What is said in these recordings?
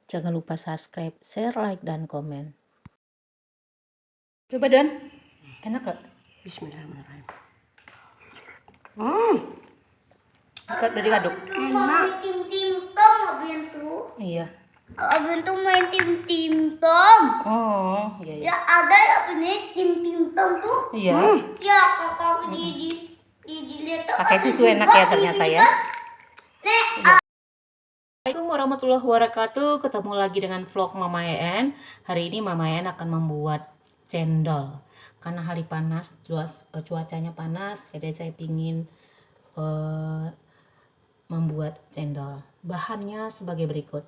Jangan lupa subscribe, share, like, dan komen. Coba Dan, enak gak? Bismillahirrahmanirrahim. Udah diaduk. Main tim Tom abis itu. Iya. Abis itu main tim Tom. Oh, iya. Ya ada ya punya tim Tom tuh. Iya. Ya kakak dilihat Pakai susu enak ya ternyata ya. Nek, Assalamualaikum warahmatullahi wabarakatuh. Ketemu lagi dengan vlog Mama En. Hari ini Mama En akan membuat cendol. Karena hari panas, cuacanya panas, jadi saya ingin membuat cendol. Bahannya sebagai berikut.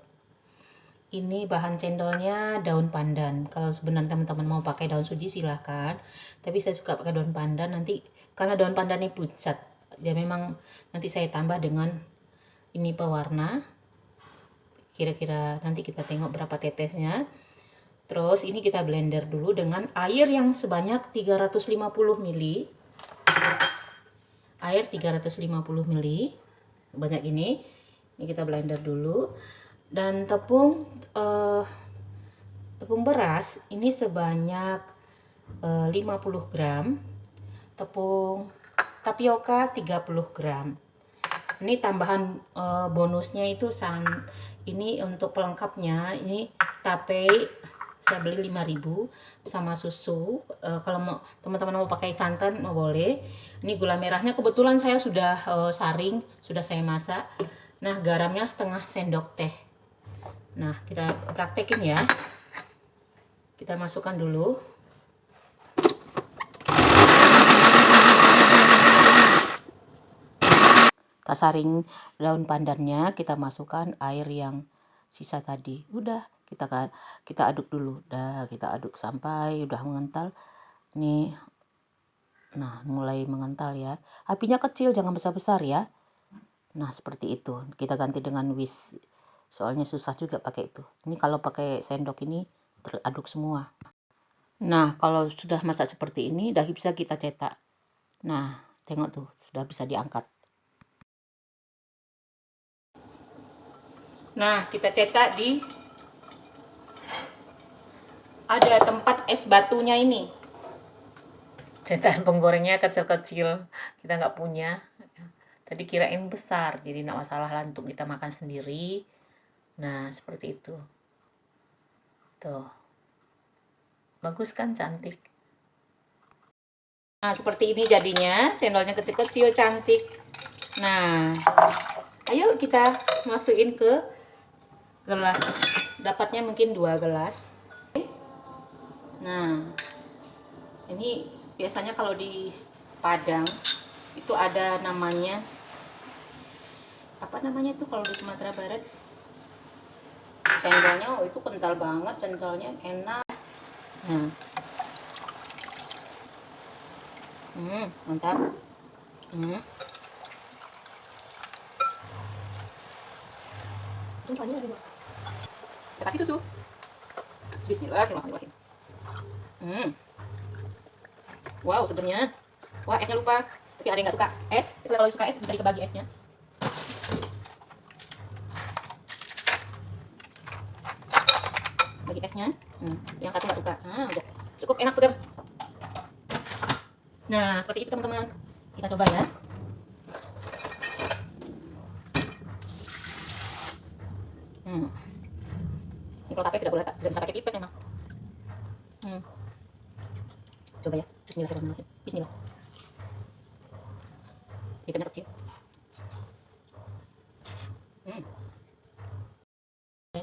Ini bahan cendolnya daun pandan. Kalau sebenarnya teman-teman mau pakai daun suji silahkan. Tapi saya suka pakai daun pandan nanti karena daun pandan ini pucat. Ya memang nanti saya tambah dengan ini pewarna. Kira-kira nanti kita tengok berapa tetesnya. Terus ini kita blender dulu dengan air yang sebanyak 350 ml. Air 350 ml. Banyak ini. Ini kita blender dulu. Dan tepung beras ini sebanyak 50 gram. Tepung tapioka 30 gram. Ini tambahan bonusnya itu ini untuk pelengkapnya ini tape saya beli 5.000 sama susu. Kalau mau teman-teman mau pakai santan mau boleh. Ini gula merahnya kebetulan saya sudah saring, sudah saya masak. Nah, garamnya setengah sendok teh. Nah, kita praktekin ya. Kita masukkan dulu. Kita saring daun pandannya, kita masukkan air yang sisa tadi. Udah, kita aduk dulu. Udah, kita aduk sampai udah mengental. Nih. Nah, mulai mengental ya. Apinya kecil, jangan besar-besar ya. Nah, seperti itu. Kita ganti dengan whisk. Soalnya susah juga pakai itu. Ini kalau pakai sendok ini teraduk semua. Nah, kalau sudah masak seperti ini, udah bisa kita cetak. Nah, tengok tuh, sudah bisa diangkat. Nah, kita cetak di ada tempat es batunya ini. Cetakan penggorengnya kecil-kecil, kita nggak punya. Tadi kirain besar, jadi nggak masalah lah untuk kita makan sendiri. Nah, seperti itu. Tuh. Bagus kan, cantik. Nah, seperti ini jadinya, cendolnya kecil-kecil, cantik. Nah, ayo kita masukin ke gelas. Dapatnya mungkin 2 gelas. Nah, ini biasanya kalau di Padang itu ada namanya, apa namanya tuh kalau di Sumatera Barat? Cendolnya, itu kental banget, cendolnya enak. Nah. Mantap. Kita kasih susu. Bismillahirrahmanirrahim. Wow, sebenarnya. Wah, esnya lupa. Tapi ada yang nggak suka es. Tapi kalau suka es bisa dibagi esnya. Bagi esnya. Yang satu nggak suka. Udah cukup enak, segar. Nah, seperti itu teman-teman. Kita coba ya. Ini kalau tape tidak bisa pakai pipet memang. Coba ya. Bismillahirrahmanirrahim. Bismillah. Pipetnya kecil.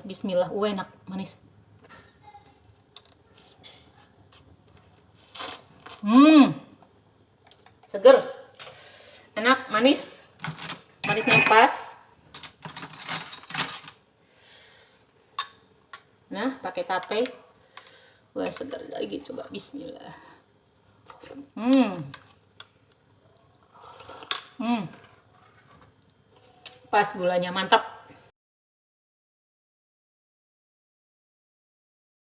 Bismillah. Enak, manis. Seger. Enak, manis. Manisnya pas. Nah, pakai tape. Wah, segar lagi. Coba bismillah. Pas gulanya, mantap.